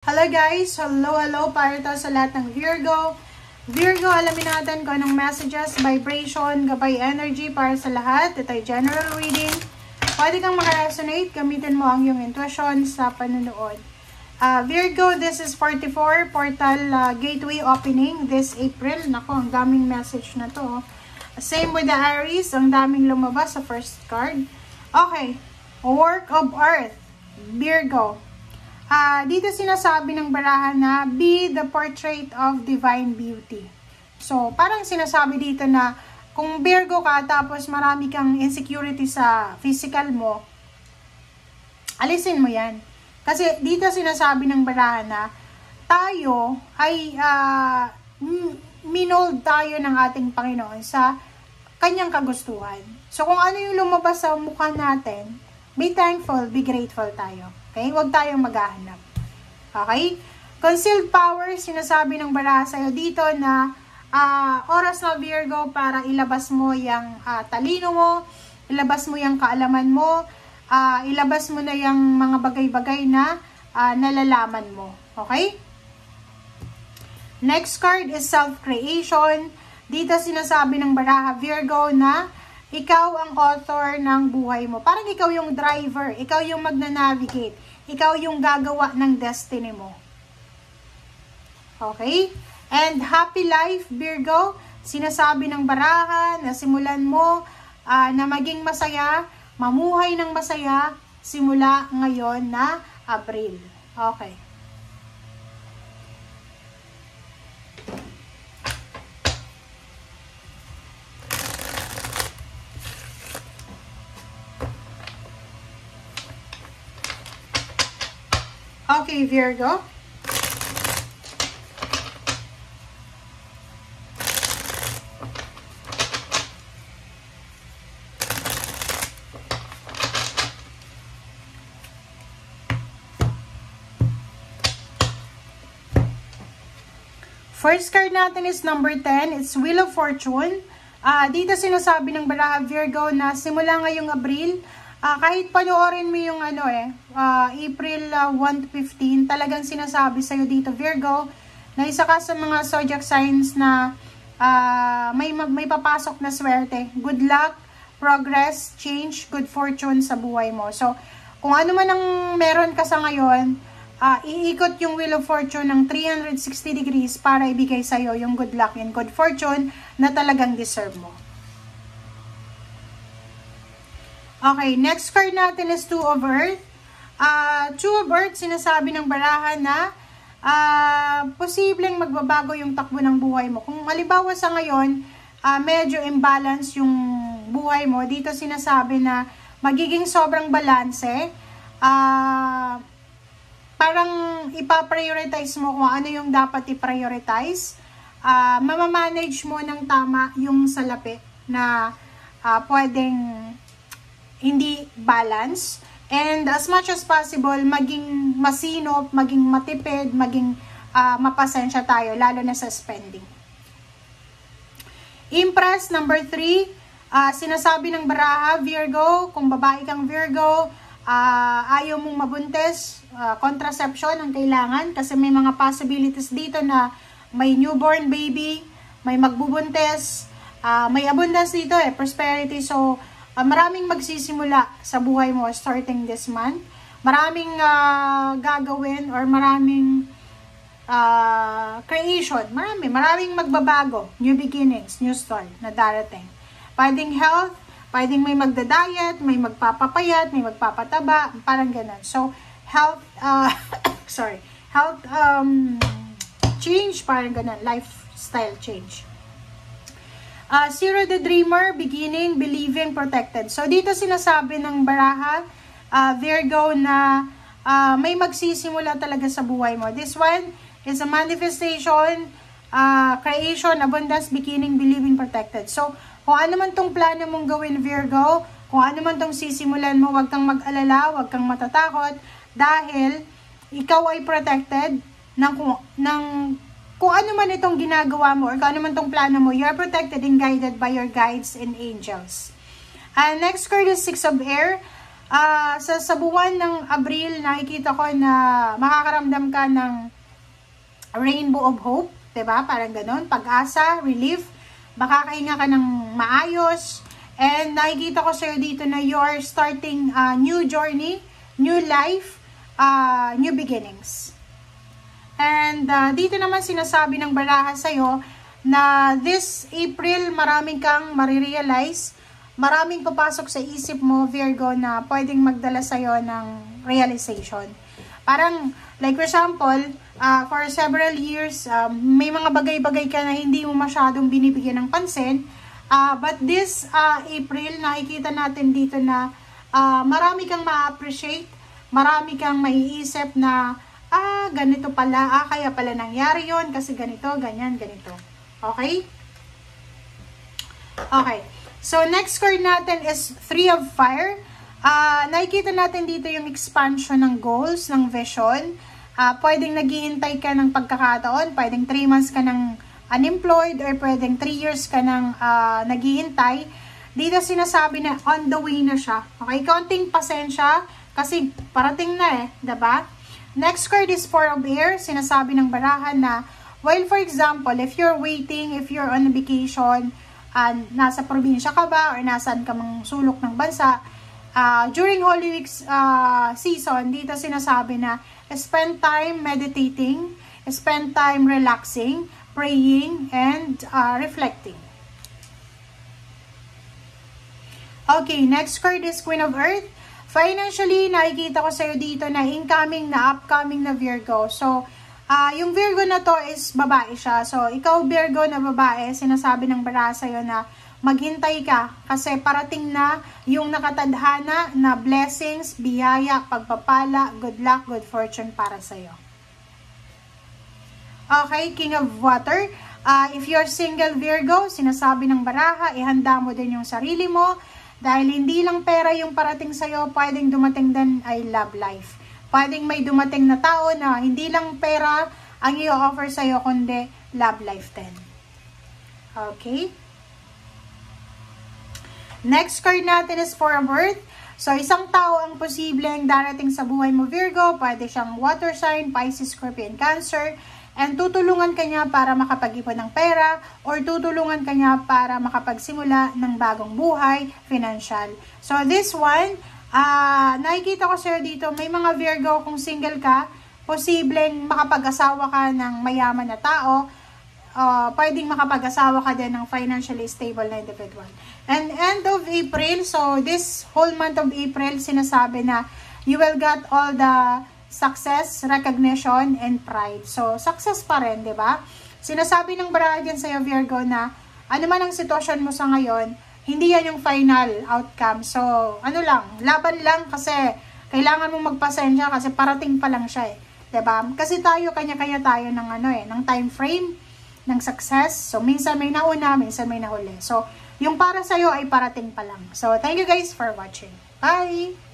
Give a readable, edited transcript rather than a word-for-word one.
Hello guys! Hello para to sa lahat ng Virgo. Virgo, alamin natin kung anong messages, vibration, gabay energy para sa lahat. Ito ay general reading. Pwede kang makaresonate, gamitin mo ang iyong intuition sa panunood. Virgo, this is 44 portal gateway opening this April. Nako, ang daming message na to. Same with the Aries, ang daming lumabas sa first card. Okay, work of earth, Virgo. Dito sinasabi ng barahan na be the portrait of divine beauty. So, parang sinasabi dito na kung Virgo ka tapos marami kang insecurity sa physical mo, alisin mo yan. Kasi dito sinasabi ng barahan na tayo ay minold tayo ng ating Panginoon sa kanyang kagustuhan. So, kung ano yung lumabas sa mukha natin, be thankful, be grateful tayo. Okay? Huwag tayong maghahanap. Okay? Concealed power, sinasabi ng baraha sa'yo dito na oras na Virgo para ilabas mo yung talino mo, ilabas mo yung kaalaman mo, ilabas mo na yung mga bagay-bagay na nalalaman mo. Okay? Next card is self-creation. Dito sinasabi ng baraha Virgo na ikaw ang author ng buhay mo. Parang ikaw yung driver, ikaw yung magna-navigate, ikaw yung gagawa ng destiny mo. Okay? And happy life, Virgo. Sinasabi ng baraha na simulan mo na maging masaya, mamuhay ng masaya, simula ngayon na Abril. Okay. Okay, Virgo. First card natin is number 10. It's Wheel of Fortune. Dito sinasabi ng baraha Virgo na simula ngayong Abril, kahit panoorin mo yung April 1 to 15, talagang sinasabi sa'yo dito Virgo na isa ka sa mga zodiac signs na may papasok na swerte, good luck, progress, change, good fortune sa buhay mo. So, kung ano man ang meron ka sa ngayon, iikot yung Wheel of Fortune ng 360 degrees para ibigay sa'yo yung good luck and good fortune na talagang deserve mo. Okay, next card natin is Two of Earth. Two of Earth, sinasabi ng baraha na posibleng magbabago yung takbo ng buhay mo. Kung halimbawa sa ngayon, medyo imbalance yung buhay mo, dito sinasabi na magiging sobrang balanse. Parang ipaprioritize mo kung ano yung dapat i-prioritize. Mamamanage mo ng tama yung salapi na pwedeng hindi balance, and as much as possible maging masinop, maging matipid, maging mapasensya tayo lalo na sa spending. Impress number 3, sinasabi ng baraha Virgo, kung babae kang Virgo, ayaw mong mabuntis, contraception ang kailangan kasi may mga possibilities dito na may newborn baby, may magbubuntis, may abundance dito prosperity. So maraming magsisimula sa buhay mo starting this month. Maraming gagawin or maraming creation. Maraming magbabago. New beginnings, new start na darating. Pwedeng health, pwedeng may magda-diet, may magpapapayat, may magpapataba, parang ganun. So, health, health change, parang ganun. Lifestyle change. Zero the Dreamer, beginning, believing, protected. So, dito sinasabi ng baraha, Virgo, na may magsisimula talaga sa buhay mo. This one is a manifestation, creation, abundance, beginning, believing, protected. So, kung ano man tong plano mong gawin, Virgo, kung ano man tong sisimulan mo, huwag kang mag-alala, huwag kang matatakot, dahil ikaw ay protected ng kung ano man itong ginagawa mo or kung ano man itong plano mo, you are protected and guided by your guides and angels. Next card is Six of Air. Sa buwan ng Abril, nakikita ko na makakaramdam ka ng rainbow of hope, diba? Parang ganun, pag-asa, relief, makakahinga ka ng maayos, and nakikita ko sa'yo dito na you're starting a new journey, new life, new beginnings. And dito naman sinasabi ng baraha sa'yo na this April, maraming kang marirealize, maraming papasok sa isip mo, Virgo, na pwedeng magdala sa'yo ng realization. Parang, like for example, for several years, may mga bagay-bagay ka na hindi mo masyadong binibigyan ng pansin. But this April, nakikita natin dito na marami kang ma-appreciate, marami kang maiisip na, ganito pala, kaya pala nangyari yon kasi ganito, ganyan, ganito. Okay? Okay. So, next card natin is Three of Fire. Nakikita natin dito yung expansion ng goals, ng vision. Pwedeng naghihintay ka ng pagkakataon, pwedeng 3 months ka ng unemployed, or pwedeng 3 years ka ng naghihintay. Dito sinasabi na on the way na siya. Okay, konting pasensya kasi parating na diba? Next card is Four of Air. Sinasabi ng barahan na, while for example, if you're waiting, if you're on a vacation, nasa probinsya ka ba or nasaan ka mang sulok ng bansa, during Holy Week season, dito sinasabi na spend time meditating, spend time relaxing, praying, and reflecting. Okay, next card is Queen of Earth. Financially, nakikita ko sa'yo dito na incoming na upcoming na Virgo. So, yung Virgo na to is babae siya. So, ikaw Virgo na babae, sinasabi ng baraha sa'yo na maghintay ka kasi parating na yung nakatadhana na blessings, biyaya, pagpapala, good luck, good fortune para sa'yo. Okay, King of Water. If you're single Virgo, sinasabi ng baraha, ihanda mo din yung sarili mo dahil hindi lang pera yung parating sa'yo, pwedeng dumating din ay love life. Pwedeng may dumating na tao na hindi lang pera ang i-offer sa'yo, kundi love life din. Okay? Next card natin is Four of Earth. So, isang tao ang posibleng darating sa buhay mo, Virgo. Pwede siyang water sign, Pisces, Scorpio, Cancer. And tutulungan ka niya para makapag-ipon ng pera or tutulungan ka niya para makapagsimula ng bagong buhay, financial. So, this one, nakikita ko sa'yo dito, may mga Virgo kung single ka, posibleng makapag-asawa ka ng mayaman na tao, pwedeng makapag-asawa ka din ng financially stable na individual. And end of April, so this whole month of April, sinasabi na you will get all the success, recognition, and pride. So, success pa rin, di ba? Sinasabi ng baraha dyan sa'yo, Virgo, na ano man ang sitwasyon mo sa ngayon, hindi yan yung final outcome. So, ano lang, laban lang kasi kailangan mong magpasensya kasi parating pa lang siya diba? Kasi tayo, kanya-kanya tayo ng ng time frame, ng success. So, minsan may nauna, minsan may nahuli. So, yung para sa'yo ay parating pa lang. So, thank you guys for watching. Bye!